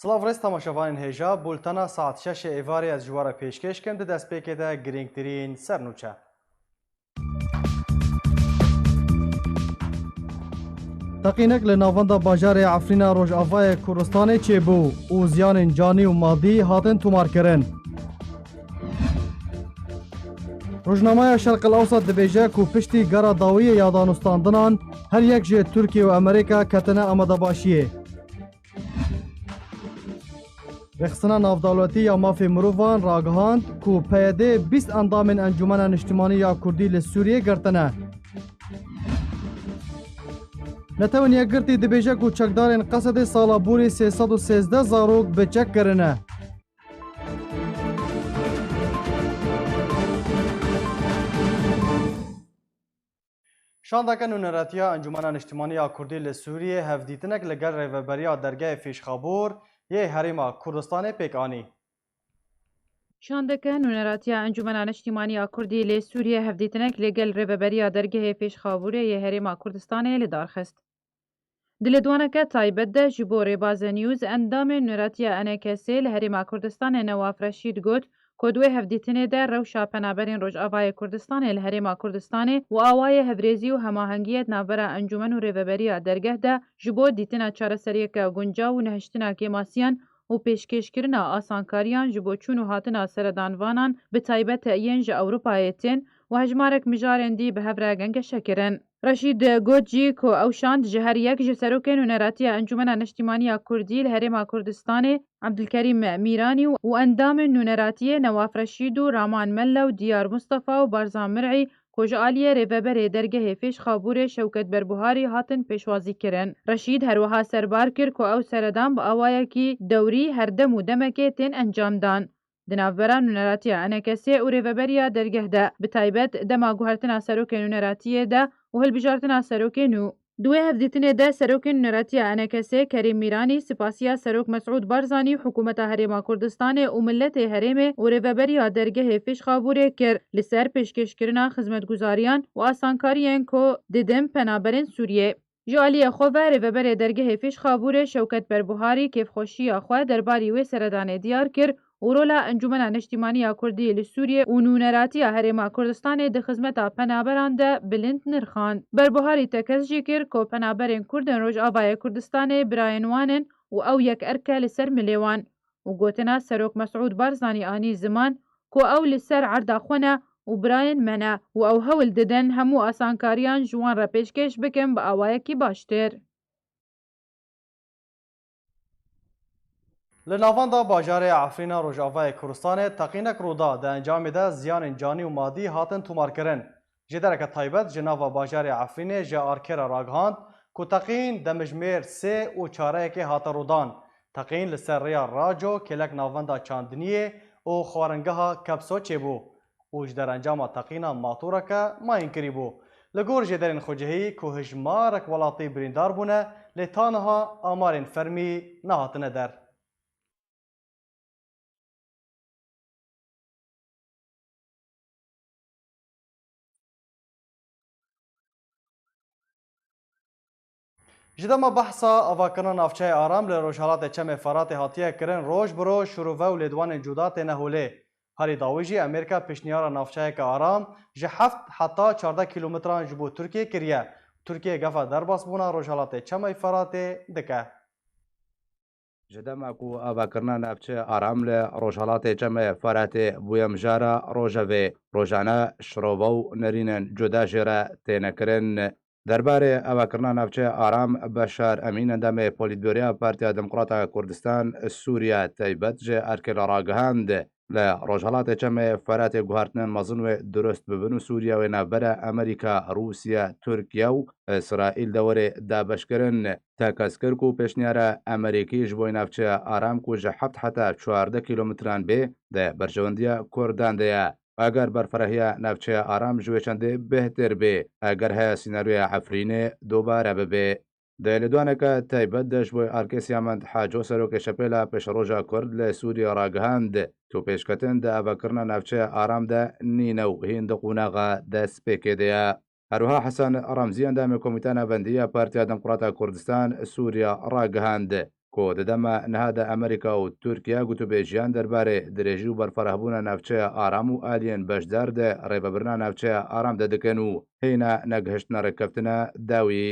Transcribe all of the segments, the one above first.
سلااڤڕێز تەماشەوانین هێژا بولتەنا ساعت 6 ئێوارێ ئەس ژوارە پێشکەشکەم دە دەستپێکێدا گرنگترین سەرنووچە. تەقینەک لە ناوەندا باژارێ عەفرینە ڕۆژئاڤایە کوردستانê çêbû û ziyanên canî û madî hatin tomarkirin. Rojnamaya Şerqil Ewsat dibêje ku piştî gera dawiyê ya danûstandinan her yek ji Tirkiye û Amerîka ketine amadebaşiyê. Rexsina navdawletî ya mafê mirovan ragihand ku PYD 20 endamên Encûmena Niştimanî ya Kurdî li Sûriyê girtine. Netewên Yekgirtî dibêje ku çekdarên Qesedê sala borî 313 zarok bi çek kirine. Şandeke nûneretiya Encûmena Niştimanî ya Kurdî li Sûriyê hevdîtinek li gel rêveberiya dergehê Fêşxabûr yê Herêma Kurdistanê pêk anî. Şandeke nûneretiya Encûmena Niştimanî Kurdî lê Sûriyê hevdîtinek lê gel rêveberiya dergehê Fêşxabûrê yê Herêma Kurdistanê li darxist. Di lêdwaneke taybet de ji bo rêbazê News endamên nûneretiya NKS li Herêma Kurdistanê Newaf Reşîd got ku di wê hevdîtinê de rewşa penaberên Rojavayê Kurdistanê li Herêma Kurdistanê û awayê hevrêzî û hemahengiyê navbera encûmen û rêveberiya dergeh de ji bo dîtina çareseriyeke guncav û nehiştina kêmasiyan û pêşkêşkirina asankariyan ji bo çûn û hatina seredanvanan bi taybet yên ji Ewropayê tên û hejmarek mijarên dî bi hev re gengeşe kirin. Reşîd got jî ku ew şand ji her yek ji serokên nûneretiya Encûmena Niştimanî Kurdî li Herêma Kurdistanê Ebdulkerîm Mîranî û endamên nûneratiyê Newaf Reşîd û Raman Mella Diyar Mustafa û Barzan Mirî ku ji aliyê rêveberê dergehê Fêşxabûrê Şewket Berbuharî hatin pêşwazî kirin. Reşîd herwiha serbar kir ku ew seredan bi awayekî dewrî herdem û demekê tên encamdan. Di navbera nûneratiya NKS û rêveberiya dergeh de bi taybet dema guhertina serokên nûneratiyê de û hilbijartina serokên nû. Di wê hevdîtinê de serokên nûneratiya NKS Kerîm Mîranî spasiya Serok Mesûd Barzanî hikûmeta Herêma Kurdistanê û milletê herêmê û rêveberiya dergehê Fêşxabûrê kir li ser pêşkêşkirina xizmetguzariyan û asankariyên ku didin penaberên Sûriyê. Ji aliyê xwe ve rêveberê dergehê Fêşxabûrê Şewket Berbuharî kêfxweşiya xwe derbarî wê seredanê diyar kir û rola Encûmena Niştimanî Kurdî li Sûriyê û nûneratiya Herêma Kurdistanê di xizmeta penaberan de bilind nirxand. Berbuharî tekez jî kir ku penaberên Kurdên Rojavayê Kurdistanê birayên wan in û ew yek erke li ser milê wan û gotina Serok Mesûd Barzanî anî ziman ku ew li ser erda xwe ne û birayên me ne û ew hewl didin hemû asankariyan ji wan re pêşkêş bikin bi awayekî baştêr. Li navanda bajarê Efrîna Rojavayê Kurdistanê teqînek rûda di encamê de ziyanên canî û madî hatin tomarkirin. Ji dereke taybet ji nava bajarê Efrînê ji arkêra ragihand ku teqîn demijmêr 3 û çareyekê hate rûdan. Teqîn li ser rêya Raco kêlek navenda Çandiniyê û xwaringeha Kepso çêbû û ji derencama teqîna matûreke mayîn kirîbû. Li gor jêderên xwecihî ku hejmarek welatî birîndar bûne lê taniha amarên fermî nehatine der. Ji dema behsa avakirina navçeyê aram li Rojhilatê Çemê Feratê hatiye kirin roj bi roj şûrûve û lêdwanên cuda têne holê. Herî dawî jî Amerîka pêşniyara navçeyeke aram ji 7 heta 14 kîlometran ji bo Tirkiye kiriye. Tirkiye gefa derbasbûna Rojhilatê Çemê Feratê dike. Ji dema ku avakirina navçeyê aram li Rojhilatê Çemê Feratê bûye mijara rojevê rojane şirova û nerînên cuda jê re têne kirin. Derbarê avakirina navçeyê aram Beşar Emîn endamê Polîtbûroya Partiya Demokrata Kurdistan Sûriya taybet ji erkêla ragihand li Rojhilatê Çemê Feratê guhartinên mezin wê durust bibin û Sûriya wê navbera Amerîka, Rûsya, Tirkiye û İsraîl de werê dabeşkirin. Tekez kir ku pêşniyara Amerîkî ji bo navçeya aram ku ji 7 heta 14 kîlometran bê di berjewendiya Kurdan de ye. Eger berfrehiya navçeya aram ji wê çendê bêhtir bê, eger heye sînaryoya Efrînê dobare bibe. Di lêdwaneke taybet de ji bo Arkêsiya Mend Heco serokê şepêla pêşroja Kurd li Sûriya ragihand ku pêşketin di avakirina navçeya aram de nîne û hîn di qunaxa destpêkê de ye. Herwiha Hesan Ramzî endamê Komîtena Vendiya Partiya Demokrata Kurdistan Sûriya ragihand کۆ دەدەمە نەهادە ئەمریکا و تورکیا گوتوبێژیان دەربارەی درێژی و بەرفەرهبوونە ناوچەیە ئارام و ئالین بەشدار دە ڕێبەبرنا ناوچەیە ئارام دەدەکەن و هێنا نەگەهشتنە ڕێککەوتنە داوی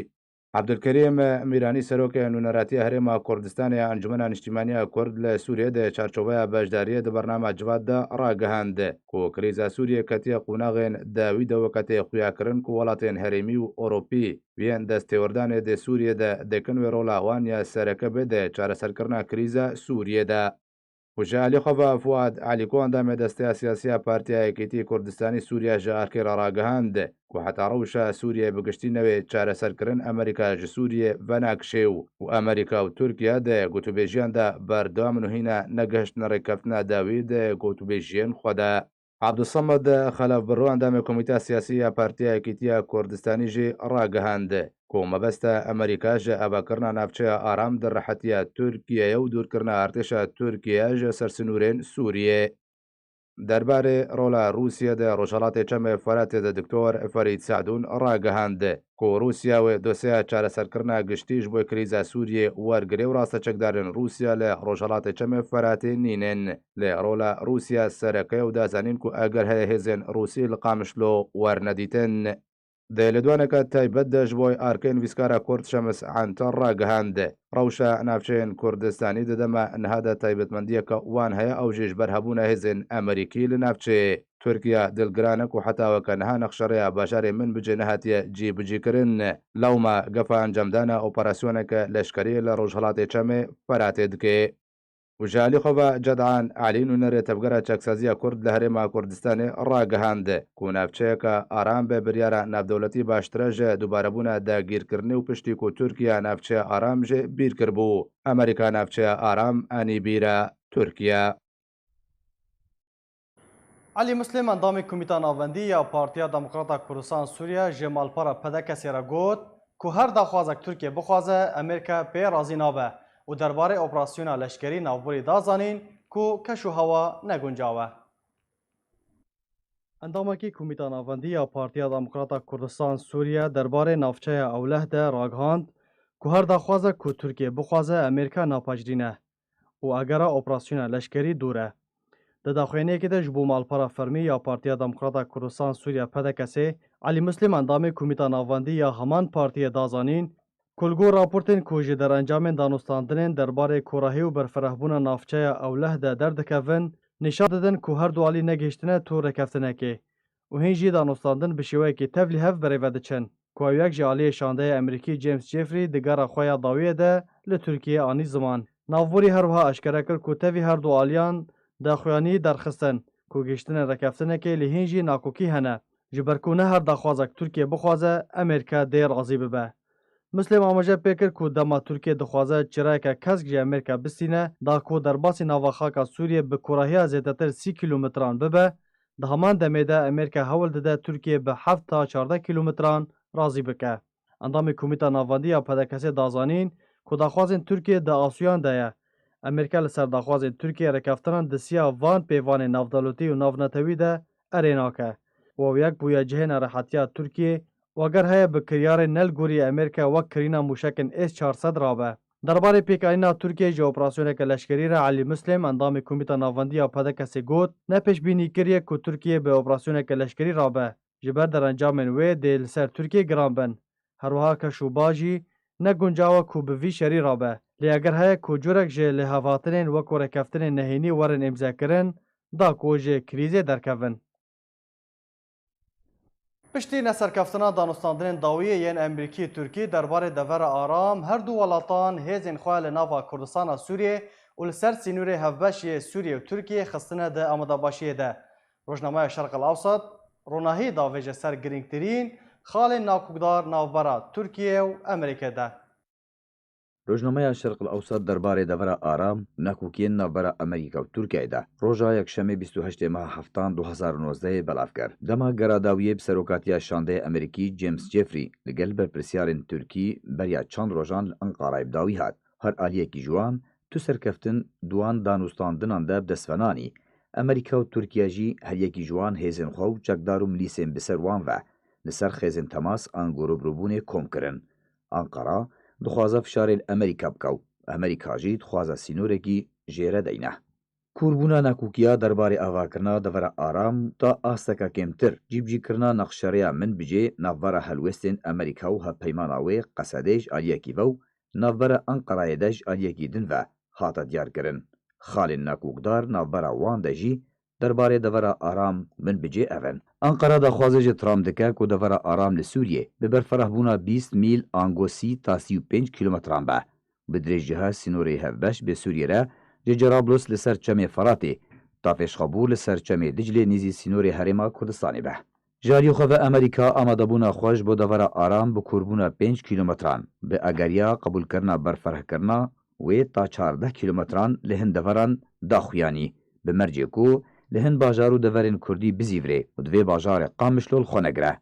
عەبدولکەریم میرانی سەرۆکە نونەراتیە هەرێما کوردستانی ئەنجومەنە نیشتیمانیە کورد لە سووریە دە چارچۆبەیە بەشداریە دە بەرنامە جواددا ڕاگەهاند کۆ کریزە سووریە کەتیە قوناغێن داوی دەوەکەتێ خویاکردن و وڵاتێن هەرێمی و ئۆڕۆپی وێن دەستێوەردانێ دێ سووریە دە دەکەن وێ ڕۆڵاوان یا سەرەکە بێدە چارەسەرکردنا کریزە سووریەدا وژالی خۆڤە فواد علیکۆندامێ دەستەیە سیاسیە پارتیایەکێتی کوردستانی سووریا ژە ئارکێرە ڕاگەهاند و حتا ڕەوشە سووریە بگشتینەوێ چارەسەرکردن ئەمریکا ژە سووریە ڤەناکشێ و ئەمریکا و تورکیا دە گوتوبێژیاندا بەردەوام نوهینە نەگەهشتنە ڕێککەوتنە داوی دە گوتوبێژیان خۆدا عەبدولسەمەد خەلەف بڕواندامێ کۆمیتا سیاسیە پارتیایەکێتیە کوردستانی ژێ ڕاگەهاند کۆمەبەستە ئەمریکا ژە ئەباکردنا ناوچەیە ئارام دەڕەحەتیە تورکیایە و دوورکردنا ئارتێشە تورکیا ژە سەرسنوورێن سووریێ دەربارەی ڕۆڵە رووسیا دە ڕۆژهەڵاتی چەمێ فەراتێ دە دکتۆر فەرید سعدون ڕاگەهاند کۆ رووسیاوێ دۆسەیە چارەسەرکردنا گشتیش بۆی کریزە سووریێ وەرگرێ و ڕاستە چەکدارن رووسیا لە ڕۆژهەڵاتی چەمێ فەراتێ نینێن لێ ڕۆلە رووسیا سەرەکەی و دازانین و ئەگەر هەیە هێزێن رووسی لە قامشلۆ وەرنەدیتن دە لە دوانەکە تایبەت دەش بۆی ئارکەین ویسکارە کورد شەمس عەنتەر ڕاگەهاند ڕەوشە ناوچەیەن کوردستانی دەدەمە نەهادە تایبەتمەندیەکە وان هەیە ئەو ژێژ بەرهەبوونە هێزن ئەمریکی لە ناوچەیە تورکیا دڵگرانە و حتاوەکە نەها نەخشەڕەیە باشارێ من بجێ نەهاتیە جێبجێکردن لەومە گەفە ئەنجامدانە ئۆپەراسیۆنەکە لەشکری لە ڕۆژهەڵاتی چەمێ فەراتێ دکێ وژالی خۆڤە جەدعان عالین و نەرێ تەبگەرە چەکسازیە کورد لە هەرێما کوردستانی ڕاگەهاند کو ناوچەیەکە ئارام بێ بریارە ناودەوڵەتی باشترەژە دووبارەبوونە داگیرکردنی و پشتی و تورکیا ناوچەیە ئارامژێ بیرکرد بوو ئەمریکا ناوچەیە ئارام ئەنی بیرە تورکیا علی مسلم اندامی کمیتا ناوەندی یا پارتیا دموکراتا کوردستان سووریا ji malpera pedekesê re got ku her daxwazek Tirkiye bixwaze Amerîka pê razî nabe û derbarê operasyona leşkerî navborî da zanîn ku keş û hewa neguncawe. Endamekî Komîta Navendî ya Partiya Demokrata Kurdistan Sûriye derbarê navçeya Ewleh de ragihand ku her daxwazek ku Tirkiye bixwaze Amerîka napejrîne û egera operasyona leşkerî dûr e. Di daxuyaniyekê de ji bo malpera fermî ya Partiya Demokrata Kurdistan Sûriye pedekesê Alî Muslim endamê Komîta Navendî ya heman partiyê da zanîn kulgû raportên ku ji derencamên danûstandinên derbarê korahî û berfirehbûna navçeya Ewleh de derdikevin nîşan didin ku her du alî negihîştine tu rêkeftinekê û hîn jî danûstandin bi şêweyekî tevlî hev berêve diçin ku ew yek ji aliyê şandeyê Amerîkî James Jeffrey di gera xwe ya dawiyê de li Tirkiye anî ziman. Navborî her wiha eşkere kir ku tevî her du aliyan daxuyanî derxistin ku gihîştinên rêkeftinekê lê hîn jî nakokî hene ji ber ku ne her daxwazek Tirkiye bixwaze Amerîka dê razî bibe. Muslim amaje pê kir ku dema Tirkiye dixwaze çirayeke kesk ji Amerîka bistîne da ku derbasî navaxaka Sûriye bi kurahiya zêdetir 30 kîlometran bibe di heman demê de Amerîka hewl dide Tirkiye bi 7 ta 14 kîlometran razî bike. Endamê Komîta Navendî ya pedekesê da zanîn ku daxwazên Tirkiye di asuyan de ye. Amerîka li ser daxwazên Tirkiye rêkeftinan di siya van pêvanên navdewletî û navnetewî de erê nake û ew yek bûye cihêna rehetiya Tirkiye û eger heye bi kiryarê nelgorî Amerîka wek kirîna mûşekên S-400 rabe. Derbarê pêkanîna Tirkiye ji operasyoneke leşkerî re Alî Muslim endamê Komîta Navendî ya pedekesê got ne pêşbînî kiriye ku Tirkiye bi operasyoneke leşkerî rabe ji ber derencamên wê dê li ser Tirkiye giran bin. Her wiha keş û ba jî neguncawe ku bi vî şerî rabe. Lê eger heye ku curek ji lêhevhatinên wekû rêkeftinên nehênî werin îmzekirin da ku ji krîzê derkevin. Piştî neserkeftina danûstandinên dawiyê yên Amerîkî Tirkî derbarê devera aram her du welatan hêzên xwe li nava Kurdistana Sûriyê û li ser sînûrê hevbeşiyê Sûriye û Tirkiye xistine di amadebaşiyê de. Rojnameya Şerqil Ewsat ronahî da vê ji ser girîngtirîn xalên nakokdar navbera Tirkiye û Amerîkê de. Rojnameya Şerqil Ewsat derbarê devera aram nakokiyên navbera Amerîka û Tirkiyeyê de roja yekşemê 28 meha heftan 2019 belav kir. Dema geradawiyê bi serokatiya şandeyê Amerîkî James Jeffrey li gel berpirsiyarên Tirkî beriya çand rojan li Enqarayê bi dawî hat. Her aliyekî ji wan tu serkeftin duan danûstandinan de bi destvenanî. Amerîka û Tirkiye jî her yekî ji wan hêzên xwe û çekdar û milîsên bi ser wan ve li ser xêzên temas an gorûbrûbûnê kom kirin. Enqara dixwaze fişarê li Amerîka bike û ئەمریکا ژی دخوازە سینۆرێکی ژێرە دەینە. کوربوونا نەکوکیە دەربارەی ئاواکردنا دەڤەرە ئارام تا ئاستەکە کێمتر جیبجیکردنا نەخشەرەیە من بجێ ناڤبەرە هەلوێستێن ئەمریکا و هەپەیماناوێ قەسەدەیش ئالیەکی بە و ناڤبەرە ئەنقەرایەدەش ئالیەکی دنڤە هاتە دیارکردن. خاڵین نەکوکدار ناڤبەرە وان دەژی دەربارەی دەڤەرە ئارام من بجێ ئەڤن. ئەنقەرە داخوازێژە ترام دکە و دەڤەرە ئارام لە سووریێ ببەرفەرەهبوونا 20 میل ئانگۆسی تا 35 کیلومتران بە. بدرێژجیها سینۆرەی هەڤبەش بێ سووریێرە جێجێرابلوس لەسەر چەمێ فەراتێ تا پێشخەبوو لەسەر چەمێ دجلێ نیزی سینۆری هەرێما کوردستانی بە. ژاریۆخەڤە ئەمریکا ئامادەبوونا خۆش بۆ دەڤەرە ئارام بە کوربوونا 5 کیلومتران بە ئەگەریا قبولکردنا بەرفەرهکردنا وێ تا 14 کیلومتران لە هەن دەڤەران داخویانی بە مەرجێک و لە هەن باژار و دەڤەرێن کوردی بزیڤرێ و دوێ باژارێ قامشلۆل خۆنەگرە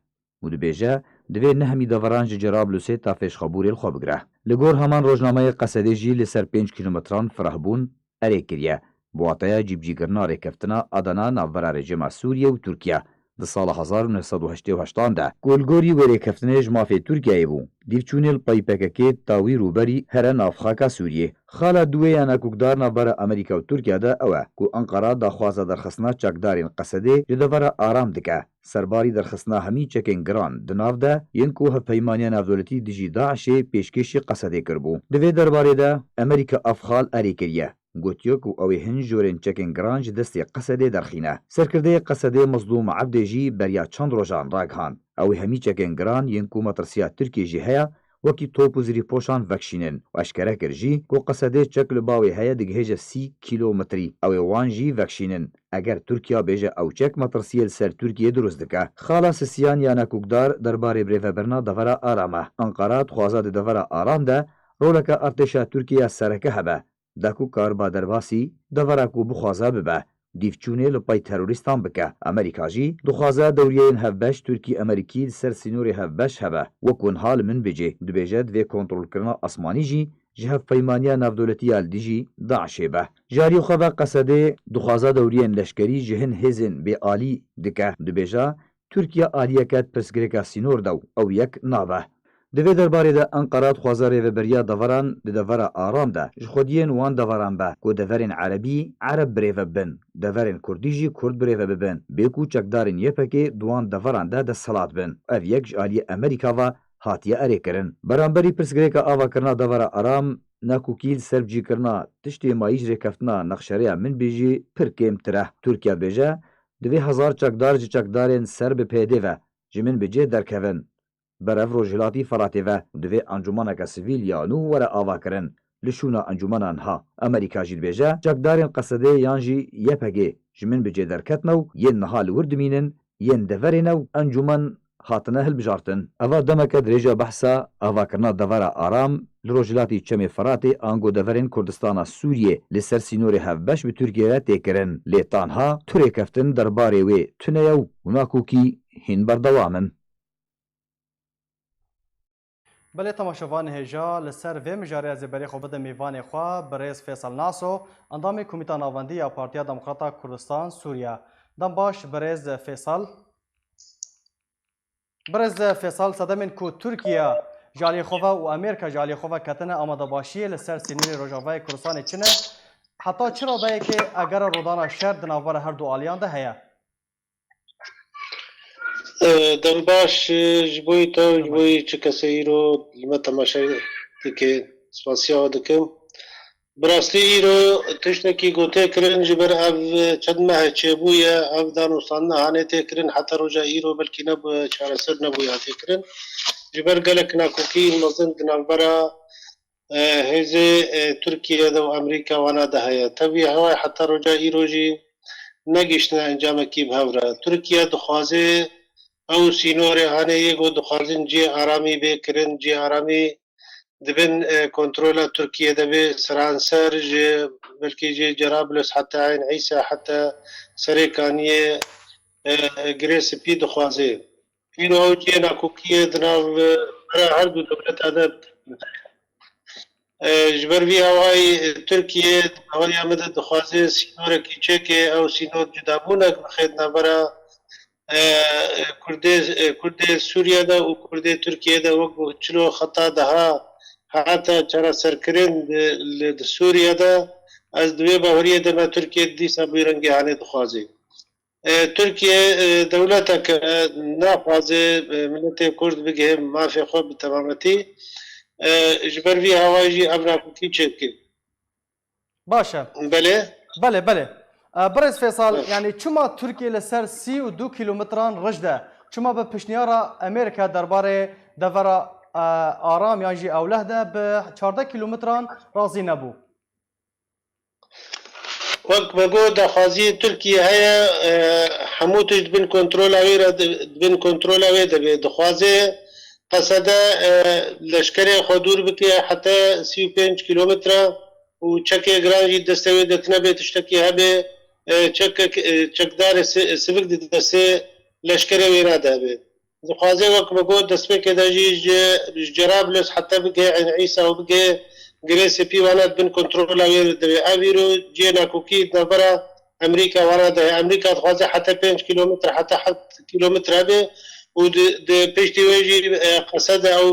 و دبێژە دوێ نەهەمی دەڤەران ji Cerablusê ta pêşxebûrê xwe bigire. Li gor heman rojnameyê qesedê jî li ser 5 kîlometran firehbûn erê kiriye. Bi wateya cîbcîkirina rêkeftina Adana navbera rejima Sûriye û Tirkiye di sala 1988 de golgorî wê rêkeftinê ji mafê Tirkiyeyê bû. Dîvçûnê li PKK ta wî rûberî here navxaka Sûriyê. Xala duwê ya nekûkdar navbera Amerîka û Tirkiye de ew e ku Enqara daxwaza derxistina çekdarên qesedê ji devera aram dike. Serbarî derxistina hemî çekên giran di nav de yên ku hevpeymaniya navdewletî dijî Daişê pêşkêşî qesedê kirbû. Di vê derbarê de Amerîka Efxal erê kiriye. Gotiye ku ew ê hin jorên çekên giran ji destê qesedê derxîne. Serkirdeyê qesedê Mezlûm Ebdê jî beriya çend rojan ragihand. Ew ê hemî çekên giran yên ku matirsiya Tirkiye jî heye wekî top û zirîpoşan vekşînin û eşkere kir jî ku qesedê çek li bawê heye digihêje 30 kîlometrî. Ew ê wan jî vekşînin. Eger Tirkiya bêje ew çek matirsiyê li ser Tirkiye durust dike. Xala Sisiyan ya nekûkdar derbarê birêvebirina devera aram e. Enqara dixwaza di devera aram de roleka artêşa Tirkiye sereke hebe. Dekû kariba derbasî devera ku bixwaze bibe. Dîvçûnê li pey terorîstan bike. Amerîka jî dixwaze dewriyeyên hevbeş Tirkî-Amerîkî li ser sînorê hevbeş hebe. Wekû niha li min bêje dibêje divê kontrolkirina asmanî jî ji hevpeymaniya navdewletiya li dijî Daişê be. Jarîxwe qesedê dixwaza dewriyên leşkerî ji hin hêzên bêalî dike. Dibêje Tirkiye aliyeke pirsgirêka sînor de ew yek nabe. Di vê derbarê de Enqara dixwaze rêveberiya deveran di devera aram de ji xwediyên wan deveran be ku deverên Erebî Ereb birêve bibin, deverên Kurdî jî Kurd birêve bibin, bê ku çekdarên YPG duwan deveran de desthilat bin. Ev yek ji aliyê Amerîka ve hatiye erê kirin. Beramberî pirsgirêka avakirina devera aram nekûkî li ser bicîkirina tiştê mayî ji rêkeftina nexşereya min bê jî pir kêmtir e. Tirkiye bêje divê hezar çekdar ji çekdarên ser bi pêdê ve ji min bicê derkevin. Berev rojhilatî feratê ve divê encûmeneke sivîl ya nû were avakirin li şûna encûmenan ha. Amerîka jî dibêje çekdarên qesedê yan jî YPG ji min bicê derketine û yên niha li wir dimînin yên deverên ew encûmen hatine hilbijartin. Eva demeke dirêja behsa avakirina devera aram li rojhilatî çemê feratê ango deverên Kurdistana Sûriyê li ser sînorê hevbeş bi Tirkiye re têkirin. Lê tanha tu rêkeftin derbarê wê tuneye û nekûkî hîn berdewam in. بله تماشاوان هجا لسر و مجاری زبری خوب ده میوان خوا برز فیصل ناسو اندام کمیته ناوندی یا پارتیا دموکراتا کردستان سوریه دم باش برز فیصل صدمن کو ترکیه جالی خوبه و امریکا جالی خوبه کتنه آماده باشی لسر سینوری روجاوای کردستان چنه حتی چرا ده که اگر رودان شهر دناور هر دو آلیان ده هیا دەمباش ji بۆی تۆ ji بۆی چ کەسەی ئیرۆ لمە تەماشای دکێ سپاسیاوە دەکەم بڕاستی ئیرۆ تشتێکی گوتێکردن ji ber ev çend mehe çêbûye ev danûstandina hanê têkirin heta roja îro belkî nebûye çareser nebûye têkirin ji ber gelek nekokî mezin di navbera hêzê Tirkiye de û Amerîka wana de heye tevî heway heta roja îro jî negîştine encamekî bi hev re Tirkiye dixwaze ew sînorê haneyê got dixwazin cê aramî bêkirin cê aramî dibin kontrola Tirkiye de bê seranser ji belkî jê Cerablus heta Ayn Îsa heta serê kaniyê girê spî dixwaze îro ew cê nekokiyê di nav bera her du dewleta de ji ber vî hewayî Tirkiye hewaya me de dixwaze sînorekî çekê ew sînor cudabûnek bixêt navbera Kurdê Sûriyede û Kurdê Tirkiyeyê de wek çilo xeta daha هاتا چارەسەرکردن لە سووریەدا ئەس دوێ باوەریە دەما تورکیە دیسا بیرەنگیانێ دخوازێ تورکیە دەولەتە ناخوازێ ملەتێ کورد بگێ مافێ خۆ بتەمامەتی ji ber vî hawayî ev nakokî çêkir باشە belê بله بله برز فیصل یعنی چما ترکیه لسر 32 کیلومتران رجده چما به پشنیارا امریکا درباره دورا آرام یعنی جی اوله ده به 14 کیلومتران راضی نبو وەک بەگۆ داخوازی تورکیە هەیە هەموو تشت بن کۆنتترۆلاوێرە بن کۆنتترۆلاوێ دەبێت دخوازێ قەسەدە لەشکرێ خۆ دوور بکە حتا 35 کیلومترە و چەکێ گرانجی دەستەوێت دەتنە بێت شتێکی هەبێ چەکدارە سڤک دەسێ لەشکرە وێرادا بێت دخوازێ وەک بەگۆ دەستپێکە دەژی جراب لەس حتا بگێ عینعیسا و بگێ گرێسێ پیوانات بن کۆنتترۆلاوێر دەبێ ئاویرۆ جێ ناکوکی دەبەرە ئەمریکا وانادە ئەمریکا دخوازە حتا 5 کیلومتر حتا 7 کیلومتر هەبێ و پشتی وێژی قەسەدا ئەو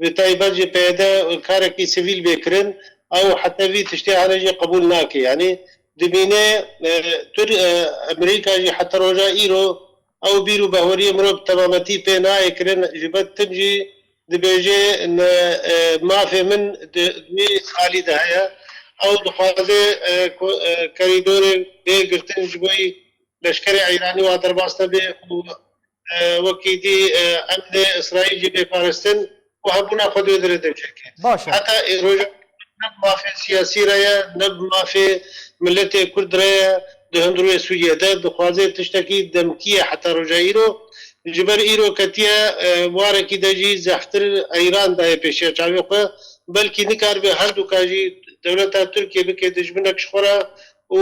بتایبەتجی پێدا کارێکی سیڤیل بێکردن ئەو حتەوی تشتی هەنەژی قبول ناکە یعنی دبینێ ئەمریکاژی حتا ڕۆژە ئیرۆ ئەو بیر و بەهۆریە مرۆڤ تەمامەتی پێ نایەکردن ژبەت تنجی دبێژێ مافێ من دوێ خالیدا هەیە ئەو دخوازێ کەریدۆرێ بێگرتن ji بۆی لەشکری عیرانی وا دەرباستە بێ وەکی دی ئەمدێ ئیسرائیل بێپارستن و هەبوونا خۆ دوێ دەرێ دەچێکێ باشە حتا ڕۆژە نەب مافێ سیاسی رەیە نەب مافێ ملەتێ کورد رەیە هەندروێ سووریەدە دخوازێ تشتێکی دەمکیە حتا ڕۆژە ئیرۆ ji ber îro ketiye warekî de jî zehtir Eyran daye pêşiya çavê xwe belkî nikaribe her duka jî dewleta Tirkiye bike dijminek ji xwe re û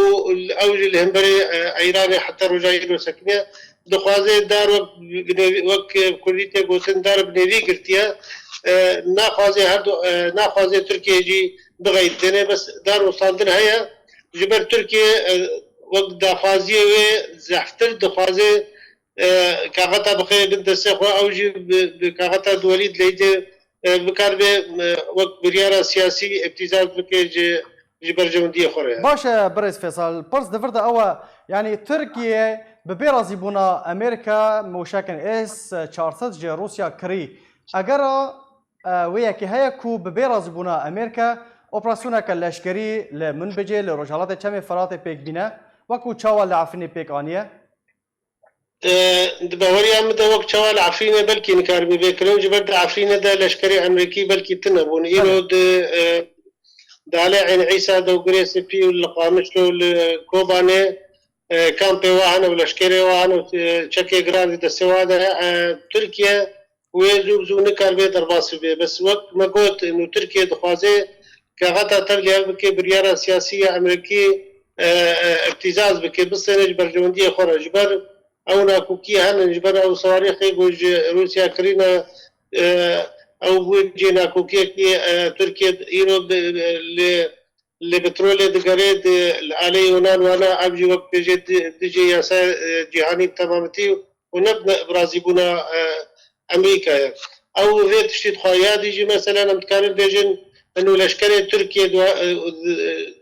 ew jî li hemberê Eyranê heta roja îro sekiniye dixwaze dar wek Kurdî tê gotin dar bi nevî girtiye naxwaze Tirkiye jî bixeytêne bes dar û sandin heye ji ber Tirkiye wek daxwaziye wê zehtir dixwaze کاغتا بخیر دسته خو او جی کاغتا دولی دلیده بکار به وقت بریارا سیاسی ابتزاز بکه جی برجمندی خوره باشه برز فیصل پرس دفرده او یعنی ترکیه به بیرازی بونا امریکا موشکن اس 400 جی روسیا کری اگر ویا که هيا کو به بیرازی بونا امریکا اپراسیونا که لشکری لمن بجه لرجالات چم فرات پیک بینه وکو چاوا لعفنی پیک آنیه باوري أم ده وقت شوال عفرينة بلكي نكاربي بيكرون جبرد عفرينة ده لشكري أمريكي بلكي تنبون إيرو ده على عين عيسى ده وقريسي بي والقامش له الكوباني كامبي واحنا ولشكري واحنا وشكي جراند ده سوا ده تركيا ويزو نكاربي درباسي بي بس وقت ما قلت إنه تركيا دخوازي كغتا ترلي بكي بريارة سياسية أمريكي ابتزاز بكي بس نجبر جوندية خورا جبر او ناکوکی هن جبر او صواريخي گوج روسيا كرينا او گوج ناکوکی کی ترکیه ایرو لبترول دگرید علي يونان وانا ابجي وقت دجي ياسا جهاني تمامتي ونبنى برازيبونا امريكا او فيت شتيت خويا ديجي مثلا متكرر بيجن انه لشكر تركيا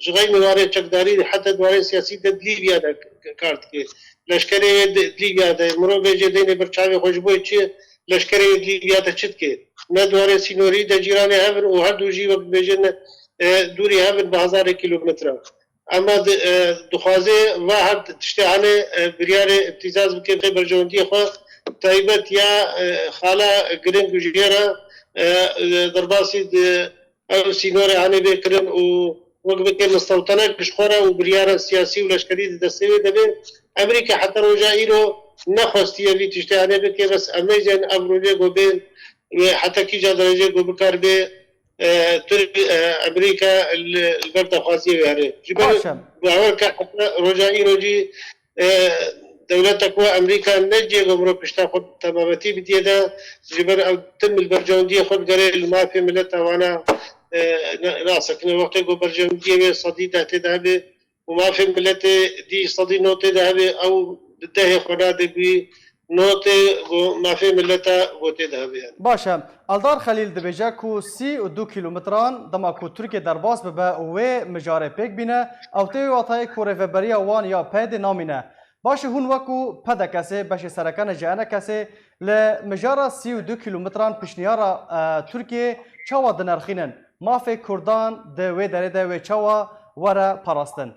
جغيمي واري تشكداري حتى دواري سياسي دد ليبيا دا كارت كي لشکری لیبیا ده مرو بیجه دینه برچاوی خوشبوی چی لشکری لیبیا ده چت که ندواره سینوری ده جیرانه هفن و هر دو جی وقت بیجه دوری هفن به 1000 کیلومتر اما دخوازه و هر تشتیحانه بریار ابتزاز بکن خیبر جوندی خواه تایبت یا خالا گرنگ جیره درباسی او سینوری هانه بکرن و وقت بکن مستوطنه کشخوره و بریار سیاسی و لشکری دستوی دبه امریکا حتی روژا ایرو نخواستی وی تشتیانه بکه بس امیجن امروژه گو بین حتی کی جا درجه گو بکار به امریکا البرد خواستی ویاره جبر باور که حتی روژا ایرو جی دولتك وامريكا نجي غمرو بشتا خود تمامتي بديه ده جبر او تم البرجونديه خود غير المافيا ملتها وانا راسك وقت جو برجونديه صديقه تذهب وما في ملتي دي صدي نوتي ذهبي او بده خناد بي نوتي ما في ملتا قوتي ذهبيا باشه الدار خلیل دبیجه کو 32 کیلومتران دما کو ترکیه درباس به و مجاره پیک بینه او تی واتای کو ریفبریا وان یا پد نامینه باشه هون وکو پد کسه باشه سرکان جانه کسه ل مجاره 32 کیلومتران پشنیارا ترکیه چاوا دنرخینن مافی کردان د و دره د و چاوا ورا پاراستن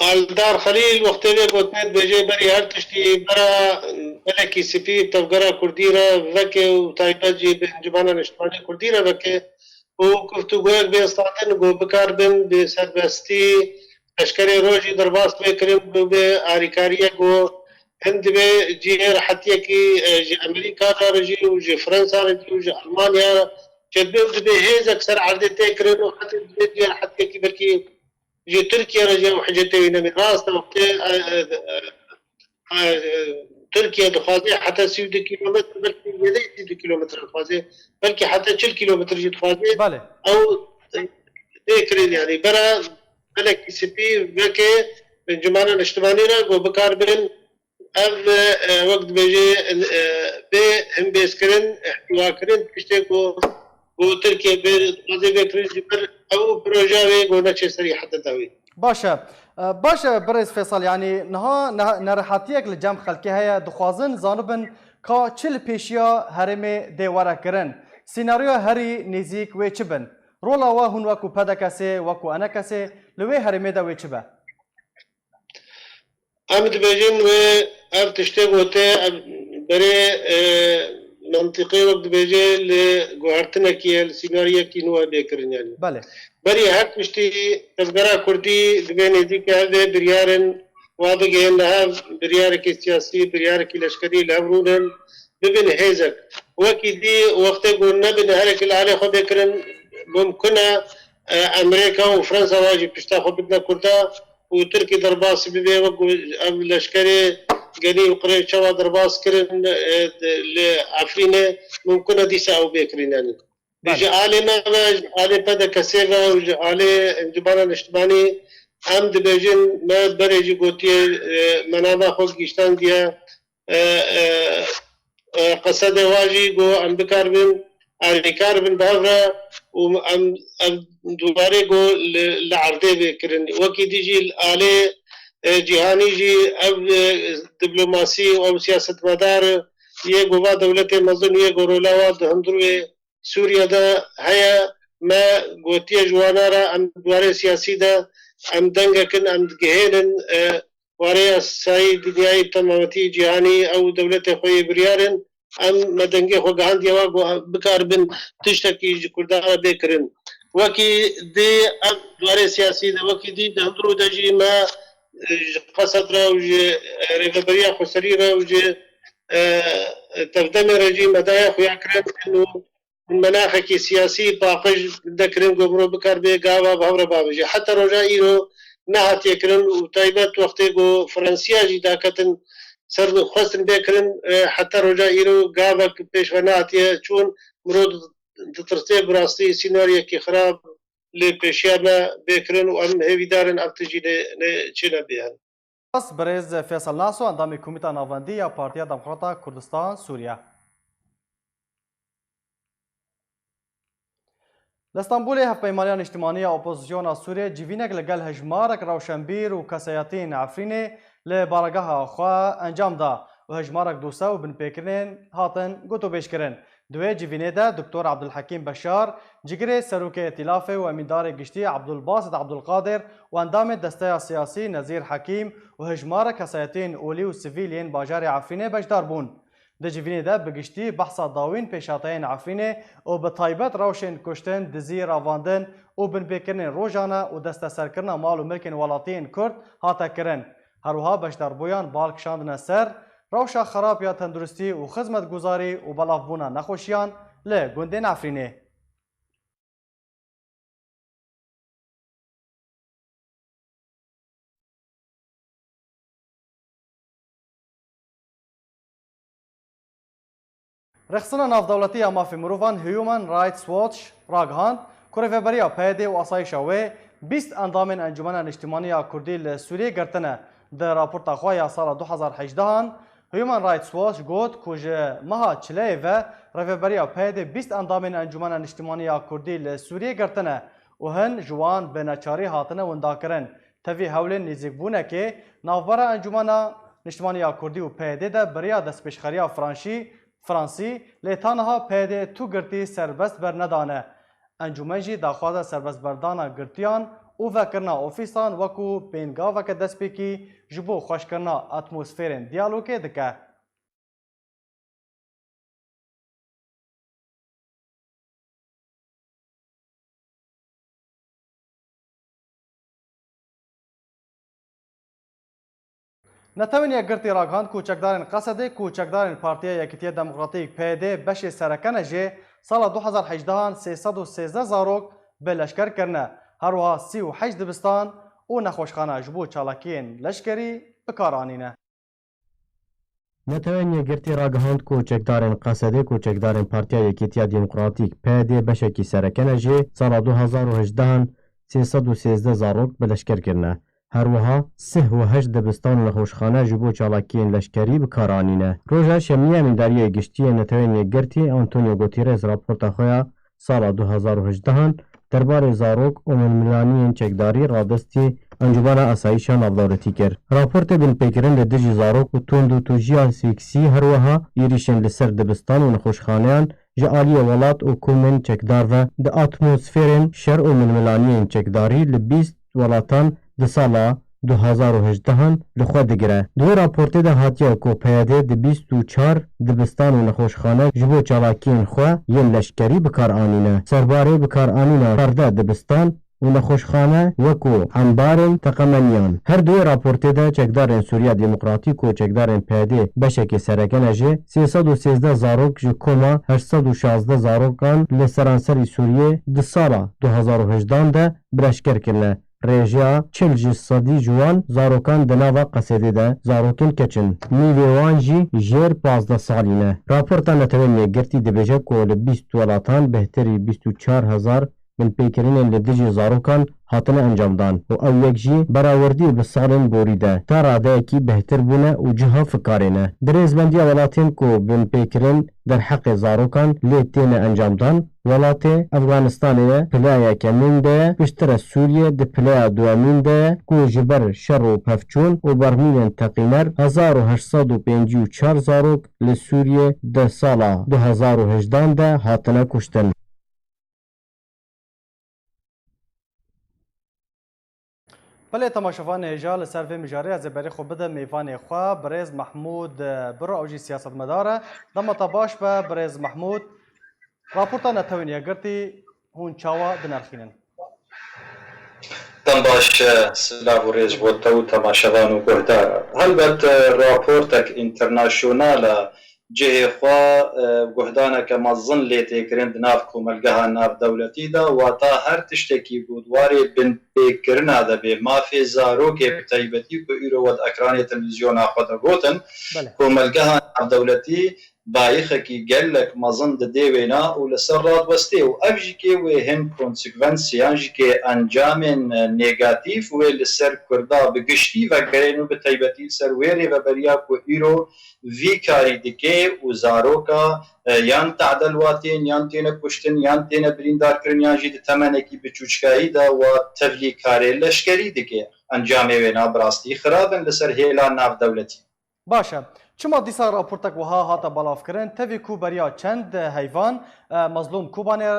الدار خليل وقت اللي قلت بيجي بري هرتشتي برا ملكي سفي تفقرا كرديرا ذكي وتايباجي بجبانا نشتماني كرديرا ذكي وكفتو قويق بيستعدن قو بكار بن بسربستي لشكري روجي درباس بكرم بآريكاريا قو هند بي جي رحتيا كي جي أمريكا رجي وجي فرنسا رجي وجي ألمانيا جدبي وجي هيز أكثر عرضي تيكرن وحتى جي رحتيا كي بركي جي تركيا رجع وحجتين من راس تركيا دخوازي حتى 60 كيلومتر بلكي يدي 60 كيلومتر دخوازي بلكي حتى 6 كيلومتر جي دخوازي بله او ذكرين يعني برا بلكي سبي بلكي من جمانا الاجتماعي را بكار بين اب وقت بيجي بي هم بيسكرن احتواكرن تشتكو تركيا بي بكرين جبر او بروجاوي قلنا شيء سريع حتى تاوي باشه برز فیصل یعنی نها نرحتیک لجام خلکی هيا دخوازن زانبن کا چل پیشیا هرم دیواره کرن سیناریو هری نزیک و چبن رولا و هون وکو پدا کسی وکو انا کسی لوی هرم دا و چبه امد بيجين و اب تشتغل وتي بري منطقي وقت بيجي لجوهرتنا كي السيناريو كي نوا بيكرن يعني بله بري هات مشتي تفقرا كردي دبيني ديك هذا بريارن واضح انها بريارك السياسي بريارك العسكري لابرونن ببن هيزك وكي دي وقت قلنا بن هلك العالي خو بيكرن ممكن امريكا وفرنسا واجب تشتاخو بدنا كردا وتركي درباس ببي وقو العسكري قالي وقري شوا درباس كرن لعفرينه ممكن دي ساعه بيكرن يعني بيجي عالمة عالم بدا كسيفا وعالم جبانا الاجتماعي عمد بيجين ما بريجي قوتي مناما خوك جيشتان ديا قصد واجي قو عم بكار بن عالكار بن بهفرا وعم دوباري قو لعرضي بكرن وكي ديجي الآلي جهاني جي أب دبلوماسي أو سياسة مدار يقوا دولة مظن يقوا رولاوات هندروي سوريا دا هيا ما قوتي جوانا را ام دواري سياسي دا ام دنگا كن ام جهينن واري الساي دنياي تمامتي جهاني او دولة خوي بريارن ام مدنگي خو گهان ديوا بكار بن تشتكي كردارا بكرن وكي دي ام دواري سياسي دا وكي دي دهندرو دا جي ما قصد را وجي ريفبريا خسري را وجي تفدم رجيم مدايا خو يعكرن انه المناخ سياسي باقج ذكرن قبرو بكار بيقاوا بهور بابجي حتى رجا إيرو نهات يكرن وتايبات وقتي قو فرنسيا جي داكتن سر خسن بيكرن حتى رجا إيرو قاوا بيش ونهات چون مرود تترتي براستي سيناريو كي خراب لبيشيانا بيكرن وام هيوي دارن ابتجي لچينا بيان بس برز فیصل ناسو اندامی کمیته ناوندی یا پارتیا دموکراتا کردستان سوریا لستانبول هفپیمانیان اجتماعی اپوزیسیون سوریه جیوینک لگل هجمارک روشنبیر و کسایتین عفرینه لبارگاه آخوا انجام دا و هجمارک دوسا و بن پیکرین هاتن گوتو بیش کرن دوی جیوینه دا دکتور عبدالحکیم بشار جگری سروک ائتلاف و امیندار گشتی عبدالباسط عبدالقادر و اندام دسته سیاسی نظیر حکیم و هجمارک کسایتین اولی و سیویلین باجار عفرینه بشدار بون د جیوینه ده بگشتی بحثا داوین پیشاتین عفرینه و به طایبت روشن کشتن دزی راواندن و بن بکرن روزانه و دست سرکرن مال و ملکن ولاتین کرد هاتا کرن هروها بشدار بویان بالکشاندن سر روشا خراب یا تندرستی و خدمت گزاری و بلاف بونا نخوشیان لگندین عفرینه رخصنا ناف دولتی اما في مروفان هيومن رايتس واتش راگهاند كوريفبريا پیده و آسایش و 20 اندام انجمن اجتماعی کردی لسوریه گرتنه در راپورت خواهی سال 2018 هن Human Rights Watch got ku ji meha çileyê ve rêveberiya peyedê 20 endamên Encûmena Niştimaniya Kurdî li Sûriyê girtine û hin ji wan bêneçarî hatine windakirin. Tevî hewlên nêzîkbûnekê navbera Encûmena Niştimaniya Kurdî û peyedê de biriya destpêşxeriya Fransî lê taniha peyedê tû girtî serbest bernedane. Encûmen jî daxwaza serbestberdana girtiyan û vekirina ofîsan wekû pêngaveke destpêkî ji bo xweşkirina atmosfêrên diyalogê dike. Netewên Yekgirtî Ragihand ku çekdarên Qesedê ku çekdarên Partiya Yekîtiya Demokratîk PYD beşê serekene jê sala 2018 313 zarok bi leşker kirine. Her wiha 38 dibistan û nexweşxana ji bo çalakiyên leşkerî bikaranîne. Netewên Yekgirtî Ragihand ku çekdarên Qesedê ku çekdarên Partiya Yekîtiya Demokratîk PYD beşekî serekene jê sala 2018 313 zarok bi leşker kirine. Her wiha 38 dibistan û nexweşxane ji bo çalakiyên leşkerî bikaranîne. Roja şemînîya Amîndariyê Giştiyê Netewên Yekgirtî Antonio Guterres raporta xwe ya sala 2018 derbarê zarok û milmilaniyên çekdarî radestî Encûmena Asayîşa Navdewletî kir. Raportê binpêkirin li dijî zarok û tund û tujiya sêksî her wiha êrişên li ser dibistan û nexweşxaneyan ji aliyê welat û komên çekdar ve di atmosfêrên şer û milmilaniyên çekdarî li 20 welatan di sala 2018 li xwe digire. Di wê raportê de hatiye ku PYD di 24 dibistan û nexweşxane ji bo çalakiyên xwe yên leşkerî bikar anîne. Serbarê bikaranîna perde dibistan û nexweşxane wekû hembarên teqemeniyan. Her duwê raportê de çekdarên Sûriya Demokratîk û çekdarên PYD beşekê serekene jê 313 zarok ji koma 816 zarokan li seranserî Sûriyê di sala 2018 de bileşker kirine. Rêjeya 40% ji wan zarokan di nava Qesedê de zarokên keçin. Nîvê wan jî jêr 15 salî ne. Raporta Netewên Yekgirtî dibêje ku li 20 welatan bêhterî 24,000 binpêkirinên li dijî zarokan hatine encamdan û ew yek jî berawerdî bi salên borî de ta radeyekî bêhtir bûne û ciha fikarê ne. Di rêzbendiya welatên ku binpêkirin derheqê zarokan lê têne encamdan, welatê Efganistanê de pileya yekemîn de ye, piştre Sûriyê di pileya duhemîn de ye ku ji ber şer û pevçûn û bermîlên teqîner 1854 zarok li Sûriyê di sala 2018 de hatine kuştin. Belê temaşevan hêja li ser vê mijarê ez ê berê xwe bide mêvanê xwe Birêz Mehmûd Biro ew jî siyasetmedar e. Dema te baş be Birêz Mehmûd. Raporta Netewên Yekgirtî hûn çawa dinerxînin? Dem baş silav û rêz bo te û temaşevan û guhdar. Helbet raportek internasyonal e cihê xwe guhdaneke mezin lê têkirin di nav komelgeha navdewletî de wata her tiştekî gotwarê binpêkirina de bê mafê zarokê bi taybetî ku îro wed ekranê televîzyona xwe de gotin komelgeha navdewletî bayixekî gelek mezin di dê wêna û li ser radwestê û ev jî kê wê hin konsekvensiyan jî kê encamên negatîv wê li ser Kurda bi giştî vegerên û bi taybetî ser wê rêveberiya ku îro vî karî dike û zaroka yan tedelwatên yan têne kuştin yan têne birîndarkirin yan jî di temenekî biçûçkayî de wa tevlîkarê leşkerî dike. Encamê wêna bi rastî xirab in li ser hêla navdewletî. Baş e. Çima dîsa raportek wiha hata belavkirin tevî ku beriya çend heyvan mezlûm Kobanê